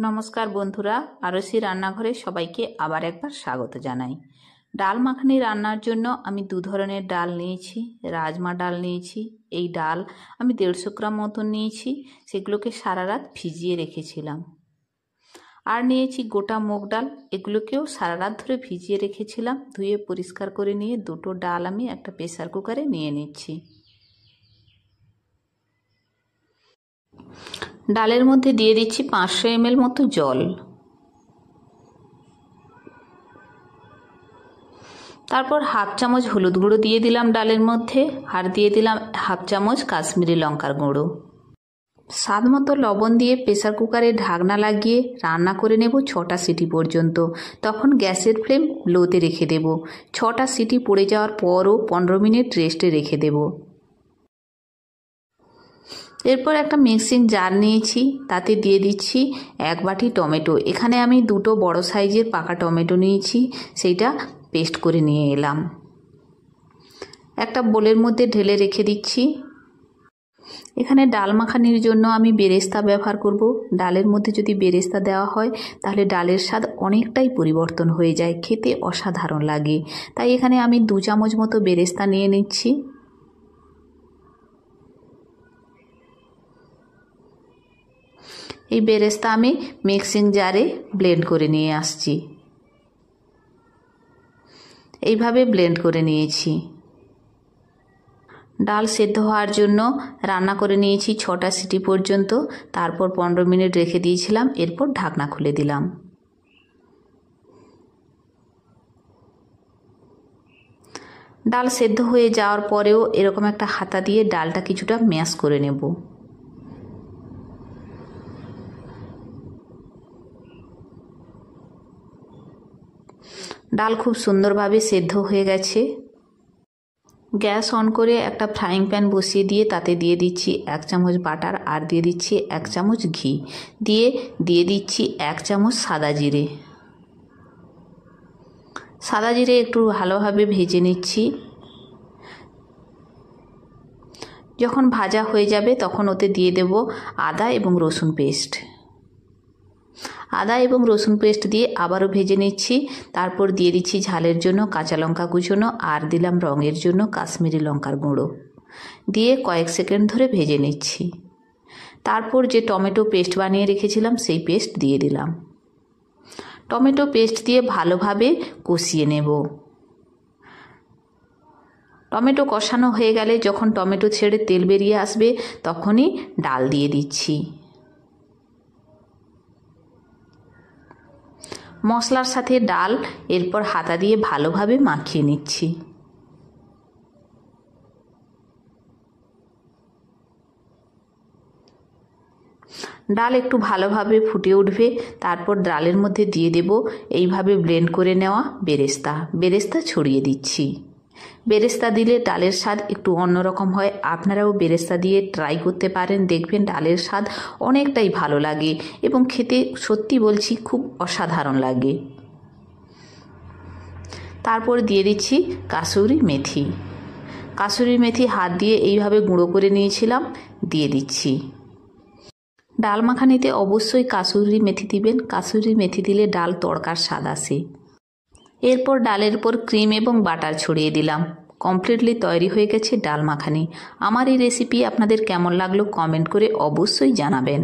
নমস্কার বন্ধুরা, আরসি রান্নাঘরে সবাইকে আবার একবার স্বাগত জানাই। ডাল মাখানি রান্নার জন্য আমি দু ধরনের ডাল নিয়েছি। রাজমা ডাল নিয়েছি, এই ডাল আমি 150 গ্রাম মতন নিয়েছি, সেগুলোকে সারা রাত ভিজিয়ে রেখেছিলাম। আর নিয়েছি গোটা মুগ ডাল, এগুলোকেও সারা রাত ধরে ভিজিয়ে রেখেছিলাম। ধুয়ে পরিষ্কার করে নিয়ে দুটো ডাল আমি একটা প্রেসার কুকারে নিয়ে নিচ্ছি। ডালের মধ্যে দিয়ে দিচ্ছি 500 ml মতো জল। তারপর হাফ চামচ হলুদ গুঁড়ো দিয়ে দিলাম ডালের মধ্যে, আর দিয়ে দিলাম হাফ চামচ কাশ্মীরি লঙ্কার গুঁড়ো। স্বাদ মতো লবণ দিয়ে প্রেসার কুকারে ঢাকনা লাগিয়ে রান্না করে নেব 6টা সিটি পর্যন্ত। তখন গ্যাসের ফ্লেম লোতে রেখে দেব। 6টা সিটি পড়ে যাওয়ার পরও 15 মিনিট রেস্টে রেখে দেব। এরপর একটা মিক্সিং জার নিয়েছি, তাতে দিয়ে দিচ্ছি 1 বাটি টমেটো। এখানে আমি দুটো বড় সাইজের পাকা টমেটো নিয়েছি, সেইটা পেস্ট করে নিয়ে এলাম। একটা বোলের মধ্যে ঢেলে রেখে দিচ্ছি। এখানে ডাল মাখানির জন্য আমি বেরেস্তা ব্যবহার করব। ডালের মধ্যে যদি বেরেস্তা দেওয়া হয় তাহলে ডালের স্বাদ অনেকটাই পরিবর্তন হয়ে যায়, খেতে অসাধারণ লাগে। তাই এখানে আমি 2 চামচ মতো বেরেস্তা নিয়ে নিচ্ছি। এই বেরেস্তা আমি মিক্সিং জারে ব্লেন্ড করে নিয়ে আসছি। এইভাবে ব্লেন্ড করে নিয়েছি। ডাল সেদ্ধ হওয়ার জন্য রান্না করে নিয়েছি 6টা সিটি পর্যন্ত। তারপর 15 মিনিট রেখে দিয়েছিলাম, এরপর ঢাকনা খুলে দিলাম। ডাল সেদ্ধ হয়ে যাওয়ার পরেও এরকম একটা হাতা দিয়ে ডালটা কিছুটা ম্যাশ করে নেব। ডাল খুব সুন্দরভাবে সেদ্ধ হয়ে গেছে। গ্যাস অন করে একটা ফ্রাইং প্যান বসিয়ে দিয়ে তাতে দিয়ে দিচ্ছি 1 চামচ বাটার, আর দিয়ে দিচ্ছি 1 চামচ ঘি, দিয়ে দিচ্ছি 1 চামচ সাদা জিরে। সাদা জিরে একটু ভালোভাবে ভেজে নিচ্ছি। যখন ভাজা হয়ে যাবে তখন ওতে দিয়ে দেব আদা এবং রসুন পেস্ট। আদা এবং রসুন পেস্ট দিয়ে আবারও ভেজে নিচ্ছি। তারপর দিয়ে দিচ্ছি ঝালের জন্য কাঁচা লঙ্কা কুচোনো, আর দিলাম রঙের জন্য কাশ্মীরি লঙ্কার গুঁড়ো, দিয়ে কয়েক সেকেন্ড ধরে ভেজে নিচ্ছি। তারপর যে টমেটো পেস্ট বানিয়ে রেখেছিলাম সেই পেস্ট দিয়ে দিলাম। টমেটো পেস্ট দিয়ে ভালোভাবে কষিয়ে নেব। টমেটো কষানো হয়ে গেলে যখন টমেটো ছেড়ে তেল বেরিয়ে আসবে তখনই ডাল দিয়ে দিচ্ছি। মশলার সাথে ডাল এরপর হাতা দিয়ে ভালোভাবে মাখিয়ে নিচ্ছি। ডাল একটু ভালোভাবে ফুটে উঠবে, তারপর ডালের মধ্যে দিয়ে দেব এইভাবে ব্লেন্ড করে নেওয়া বেরেস্তা ছড়িয়ে দিচ্ছি। বেরেস্তা দিলে ডালের স্বাদ একটু অন্যরকম হয়। আপনারাও বেরেস্তা দিয়ে ট্রাই করতে পারেন, দেখবেন ডালের স্বাদ অনেকটাই ভালো লাগে এবং খেতে সত্যি বলছি খুব অসাধারণ লাগে। তারপর দিয়ে দিচ্ছি কাসুরি মেথি হাত দিয়ে এইভাবে গুঁড়ো করে নিয়েছিলাম, দিয়ে দিচ্ছি। ডাল মাখানিতে অবশ্যই কাসুরি মেথি দিবেন, কাসুরি মেথি দিলে ডাল তড়কার স্বাদ আসে। এরপর ডালের উপর ক্রিম এবং বাটার ছড়িয়ে দিলাম। কমপ্লিটলি তৈরি হয়ে গেছে ডাল মাখানি। আমার এই রেসিপি আপনাদের কেমন লাগলো কমেন্ট করে অবশ্যই জানাবেন।